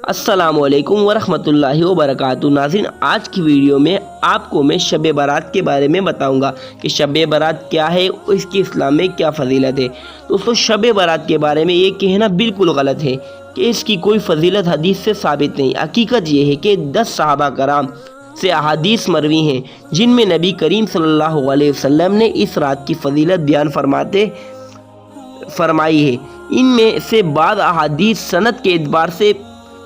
السلام علیکم ورحمۃ اللہ وبرکاتہ۔ ناظرین، آج کی ویڈیو میں آپ کو میں شب برات کے بارے میں بتاؤں گا کہ شب برات کیا ہے اور اس کی اسلام میں کیا فضیلت ہے۔ دوستو، شب برات کے بارے میں یہ کہنا بالکل غلط ہے کہ اس کی کوئی فضیلت حدیث سے ثابت نہیں۔ حقیقت یہ ہے کہ 10 صحابہ کرام سے احادیث مروی ہیں جن میں نبی کریم صلی اللہ علیہ وسلم نے اس رات کی فضیلت بیان فرمائی ہے۔ ان میں سے بعض احادیث سند کے اعتبار سے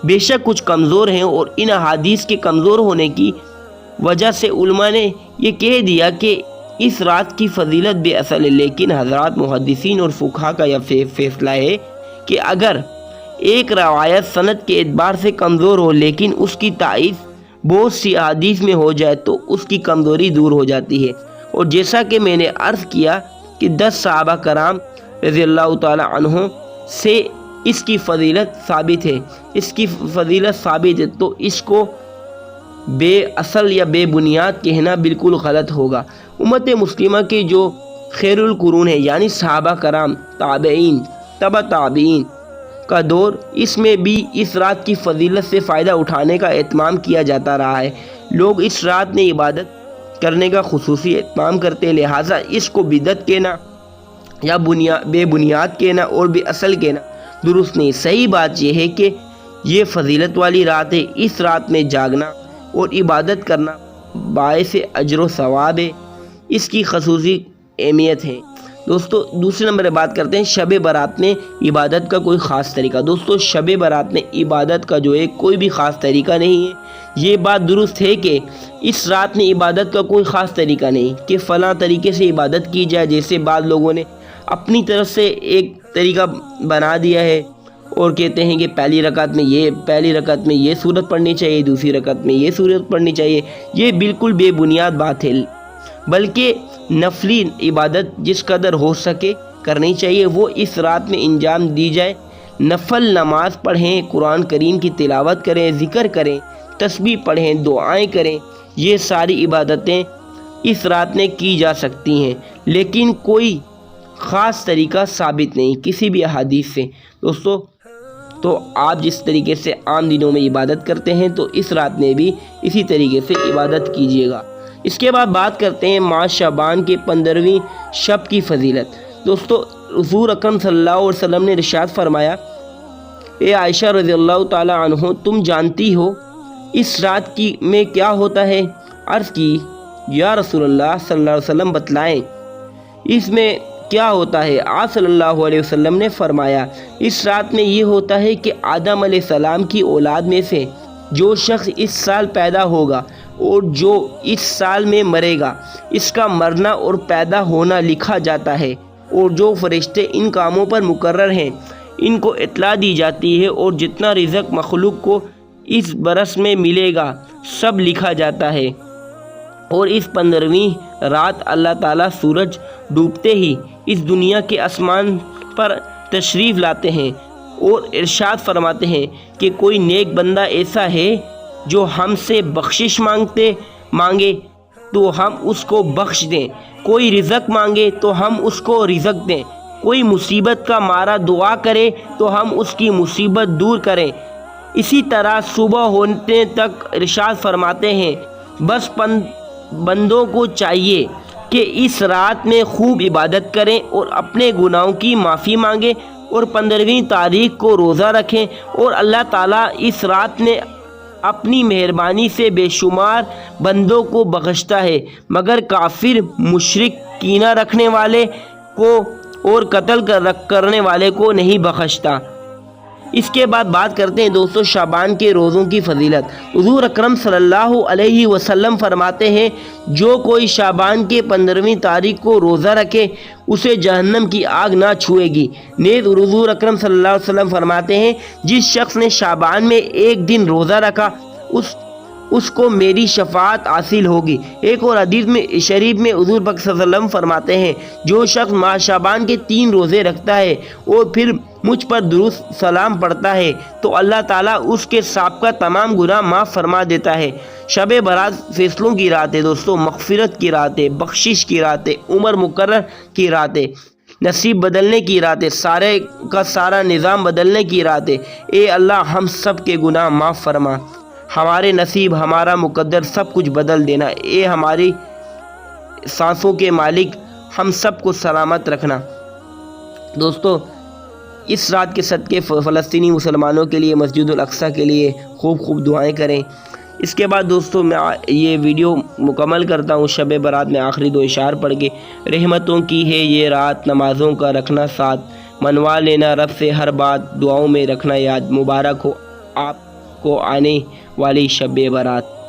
بے شک کچھ کمزور ہیں، اور ان احادیث کے کمزور ہونے کی وجہ سے علماء نے یہ کہہ دیا کہ اس رات کی فضیلت بے اصل ہے۔ لیکن حضرات محدثین اور فقہا کا یہ فیصلہ ہے کہ اگر ایک روایت سند کے اعتبار سے کمزور ہو لیکن اس کی تائید بہت سی احادیث میں ہو جائے تو اس کی کمزوری دور ہو جاتی ہے۔ اور جیسا کہ میں نے عرض کیا کہ 10 صحابہ کرام رضی اللہ تعالی عنہ سے اس کی فضیلت ثابت ہے، تو اس کو بے اصل یا بے بنیاد کہنا بالکل غلط ہوگا۔ امت مسلمہ کے جو خیر القرون ہے یعنی صحابہ کرام، تابعین، تبع تابعین کا دور، اس میں بھی اس رات کی فضیلت سے فائدہ اٹھانے کا اہتمام کیا جاتا رہا ہے۔ لوگ اس رات میں عبادت کرنے کا خصوصی اہتمام کرتے ہیں، لہٰذا اس کو بدعت کہنا یا بے بنیاد کہنا اور بے اصل کہنا درست نہیں۔ صحیح بات یہ ہے کہ یہ فضیلت والی رات ہے۔ اس رات میں جاگنا اور عبادت کرنا باعث اجر و ثواب ہے، اس کی خصوصی اہمیت ہے۔ دوستو، دوسرے نمبر پہ بات کرتے ہیں شب برات میں عبادت کا کوئی خاص طریقہ۔ دوستو، شب برات میں عبادت کا جو ہے کوئی بھی خاص طریقہ نہیں ہے۔ یہ بات درست ہے کہ اس رات میں عبادت کا کوئی خاص طریقہ نہیں کہ فلاں طریقے سے عبادت کی جائے، جیسے بعض لوگوں نے اپنی طرف سے ایک طریقہ بنا دیا ہے اور کہتے ہیں کہ پہلی رکعت میں یہ سورت پڑھنی چاہیے، دوسری رکعت میں یہ سورت پڑھنی چاہیے۔ یہ بالکل بے بنیاد بات ہے، بلکہ نفلی عبادت جس قدر ہو سکے کرنی چاہیے وہ اس رات میں انجام دی جائے۔ نفل نماز پڑھیں، قرآن کریم کی تلاوت کریں، ذکر کریں، تسبیح پڑھیں، دعائیں کریں، یہ ساری عبادتیں اس رات میں کی جا سکتی ہیں، لیکن کوئی خاص طریقہ ثابت نہیں کسی بھی احادیث سے۔ دوستو، تو آپ جس طریقے سے عام دنوں میں عبادت کرتے ہیں تو اس رات میں بھی اسی طریقے سے عبادت کیجیے گا۔ اس کے بعد بات کرتے ہیں ماہ شعبان کے 15ویں شب کی فضیلت۔ دوستو، حضور اکرم صلی اللہ علیہ وسلم نے ارشاد فرمایا، اے عائشہ رضی اللہ تعالی عنہ، تم جانتی ہو اس رات میں کیا ہوتا ہے؟ عرض کی، یا رسول اللہ صلی اللہ علیہ وسلم بتلائیں، اس میں کیا ہوتا ہے؟ آپ صلی اللہ علیہ وسلم نے فرمایا، اس رات میں یہ ہوتا ہے کہ آدم علیہ السلام کی اولاد میں سے جو شخص اس سال پیدا ہوگا اور جو اس سال میں مرے گا، اس کا مرنا اور پیدا ہونا لکھا جاتا ہے، اور جو فرشتے ان کاموں پر مقرر ہیں ان کو اطلاع دی جاتی ہے، اور جتنا رزق مخلوق کو اس برس میں ملے گا سب لکھا جاتا ہے۔ اور اس 15ویں رات اللہ تعالیٰ سورج ڈوبتے ہی اس دنیا کے آسمان پر تشریف لاتے ہیں اور ارشاد فرماتے ہیں کہ کوئی نیک بندہ ایسا ہے جو ہم سے بخشش مانگے تو ہم اس کو بخش دیں، کوئی رزق مانگے تو ہم اس کو رزق دیں، کوئی مصیبت کا مارا دعا کرے تو ہم اس کی مصیبت دور کریں۔ اسی طرح صبح ہونے تک ارشاد فرماتے ہیں بس بندوں کو چاہیے کہ اس رات میں خوب عبادت کریں اور اپنے گناہوں کی معافی مانگیں، اور 15ویں تاریخ کو روزہ رکھیں، اور اللہ تعالیٰ اس رات میں اپنی مہربانی سے بے شمار بندوں کو بخشتا ہے، مگر کافر، مشرک، کینہ رکھنے والے کو اور قتل کرنے والے کو نہیں بخشتا۔ اس کے بعد بات کرتے ہیں دوستو شعبان کے روزوں کی فضیلت۔ حضور اکرم صلی اللہ علیہ وسلم فرماتے ہیں، جو کوئی شعبان کے 15ویں تاریخ کو روزہ رکھے اسے جہنم کی آگ نہ چھوئے گی۔ نیز حضور اکرم صلی اللہ علیہ وسلم فرماتے ہیں، جس شخص نے شعبان میں ایک دن روزہ رکھا اس کو میری شفاعت حاصل ہوگی۔ ایک اور حدیث میں شریف میں حضور پاک صلی اللہ علیہ وسلم فرماتے ہیں، جو شخص ماہ شعبان کے 3 روزے رکھتا ہے اور پھر مجھ پر درود سلام پڑھتا ہے تو اللہ تعالیٰ اس کے سابقہ تمام گناہ معاف فرما دیتا ہے۔ شب برات فیصلوں کی رات ہے دوستو، مغفرت کی رات ہے، بخشش کی رات ہے، عمر مقرر کی رات ہے۔ نصیب بدلنے کی رات ہے، سارے کا سارا نظام بدلنے کی رات ہے۔ اے اللہ ہم سب کے گناہ معاف فرما، ہمارے نصیب، ہمارا مقدر سب کچھ بدل دینا۔ اے ہماری سانسوں کے مالک، ہم سب کو سلامت رکھنا۔ دوستو اس رات کے صدقے فلسطینی مسلمانوں کے لیے، مسجد الاقصیٰ کے لیے خوب دعائیں کریں۔ اس کے بعد دوستو میں یہ ویڈیو مکمل کرتا ہوں شب برات میں آخری 2 اشعار پڑھ کے۔ رحمتوں کی ہے یہ رات، نمازوں کا رکھنا ساتھ، منوا لینا رب سے ہر بات، دعاؤں میں رکھنا یاد، مبارک ہو آپ کو آنے والی شب برات۔